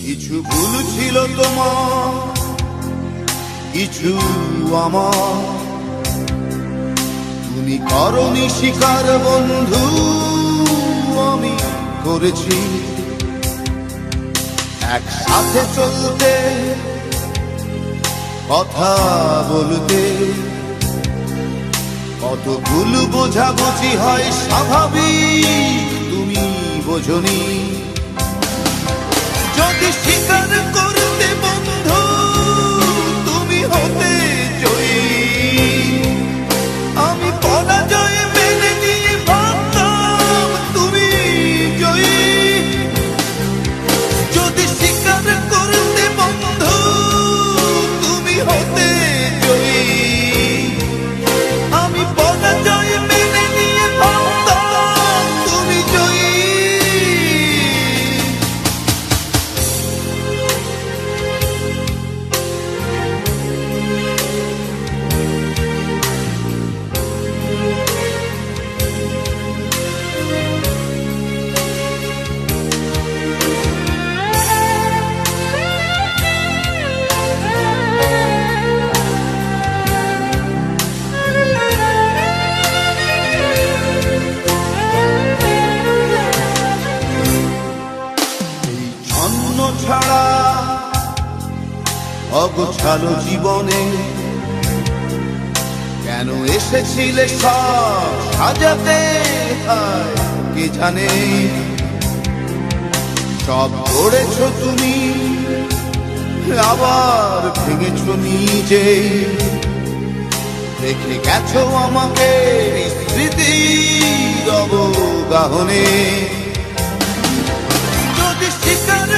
কিছু ভুল ছিল তোমার, কিছু আমার। তুমি করনি স্বীকার বন্ধু, আমি করেছি। একসাথে চলতে, কথা বলতে, কত ভুল বোঝাবুঝি হয় স্বাভাবিক, তুমি বোঝনি। যদি স্বীকার করতে বন্ধু তুমি হতে জয়ী, আমি পরাজয় মেনে নিয়ে ভাবতাম তুমি জয়ী। যদি স্বীকার করতে বন্ধু তুমি হতে জয়ী, আমি পরাজয় মেনে নিয়ে ভাবতাম তুমি জয়ী। ছাড়া অগোছালো জীবনে কেন এসেছিলে সব সাজাতে, কে জানে। সব গড়েছো তুমি, আবার ভেঙেছো নিজে। রেখে গেছো আমাকে স্মৃতির অবগাহনে। যদি স্বীকার